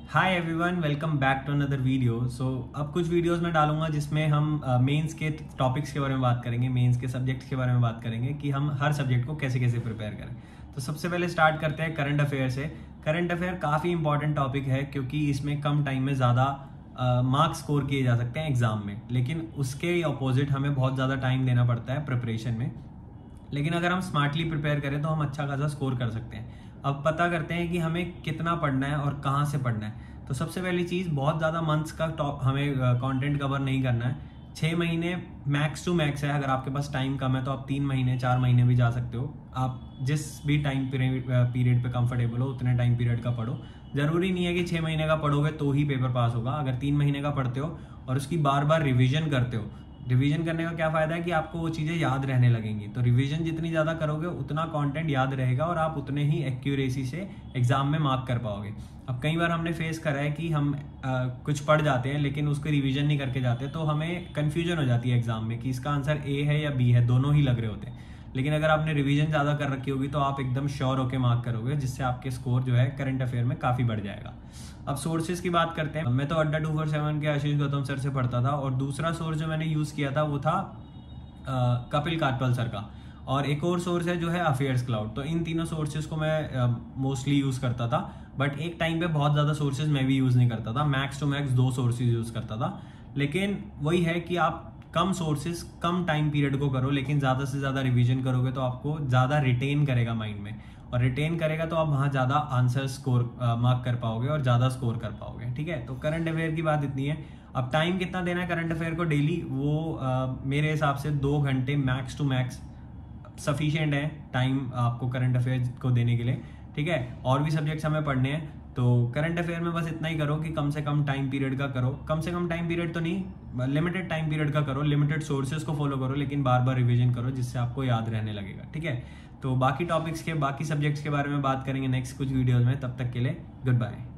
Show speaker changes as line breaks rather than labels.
Hi everyone, welcome back to another video. अब कुछ videos में डालूंगा जिसमें हम मेंस के टॉपिक्स के बारे में बात करेंगे, मेंस के सब्जेक्ट्स के बारे में बात करेंगे कि हम हर सब्जेक्ट को कैसे कैसे प्रिपेयर करें। तो सबसे पहले स्टार्ट करते हैं करंट अफेयर से। करंट अफेयर काफ़ी इंपॉर्टेंट टॉपिक है क्योंकि इसमें कम टाइम में ज़्यादा मार्क्स स्कोर किए जा सकते हैं एग्जाम में, लेकिन उसके ऑपोजिट हमें बहुत ज़्यादा टाइम देना पड़ता है प्रिपरेशन में। लेकिन अगर हम स्मार्टली प्रिपेयर करें तो हम अच्छा खासा स्कोर कर सकते हैं। अब पता करते हैं कि हमें कितना पढ़ना है और कहाँ से पढ़ना है। तो सबसे पहली चीज़, बहुत ज़्यादा मंथ्स का टॉप हमें कंटेंट कवर नहीं करना है। 6 महीने मैक्स टू मैक्स है। अगर आपके पास टाइम कम है तो आप 3 महीने 4 महीने भी जा सकते हो। आप जिस भी टाइम पीरियड पे कंफर्टेबल हो उतने टाइम पीरियड का पढ़ो। ज़रूरी नहीं है कि 6 महीने का पढ़ोगे तो ही पेपर पास होगा। अगर 3 महीने का पढ़ते हो और उसकी बार बार रिविजन करते हो, रिवीजन करने का क्या फ़ायदा है कि आपको वो चीज़ें याद रहने लगेंगी। तो रिवीजन जितनी ज़्यादा करोगे उतना कंटेंट याद रहेगा और आप उतने ही एक्यूरेसी से एग्जाम में मार्क कर पाओगे। अब कई बार हमने फेस करा है कि हम कुछ पढ़ जाते हैं लेकिन उसको रिवीजन नहीं करके जाते, तो हमें कन्फ्यूजन हो जाती है एग्जाम में कि इसका आंसर ए है या बी है, दोनों ही लग रहे होते हैं। लेकिन अगर आपने रिवीजन ज़्यादा कर रखी होगी तो आप एकदम श्योर होकर मार्क करोगे, जिससे आपके स्कोर जो है करंट अफेयर में काफ़ी बढ़ जाएगा। अब सोर्सेज की बात करते हैं। मैं तो अड्डा 247 के आशीष गौतम सर से पढ़ता था, और दूसरा सोर्स जो मैंने यूज़ किया था वो था कपिल काटपल सर का, और एक और सोर्स है जो है अफेयर्स क्लाउड। तो इन तीनों सोर्सेज को मैं मोस्टली यूज़ करता था, बट एक टाइम पे बहुत ज़्यादा सोर्सेज मैं भी यूज़ नहीं करता था। Max to max 2 sources use करता था। लेकिन वही है कि आप कम सोर्सेज कम टाइम पीरियड को करो, लेकिन ज़्यादा से ज़्यादा रिवीजन करोगे तो आपको ज़्यादा रिटेन करेगा माइंड में, और रिटेन करेगा तो आप वहाँ ज़्यादा आंसर स्कोर मार्क कर पाओगे और ज़्यादा स्कोर कर पाओगे। ठीक है, तो करंट अफेयर की बात इतनी है। अब टाइम कितना देना है करंट अफेयर को डेली, वो मेरे हिसाब से 2 घंटे मैक्स टू मैक्स सफिशिएंट है टाइम आपको करंट अफेयर को देने के लिए। ठीक है, और भी सब्जेक्ट्स हमें पढ़ने हैं, तो करंट अफेयर में बस इतना ही करो कि कम से कम टाइम पीरियड का करो। कम से कम टाइम पीरियड तो नहीं, लिमिटेड टाइम पीरियड का करो, लिमिटेड सोर्सेज को फॉलो करो, लेकिन बार बार रिवीजन करो जिससे आपको याद रहने लगेगा। ठीक है, तो बाकी टॉपिक्स के बाकी सब्जेक्ट्स के बारे में बात करेंगे नेक्स्ट कुछ वीडियोज में। तब तक के लिए गुड बाय।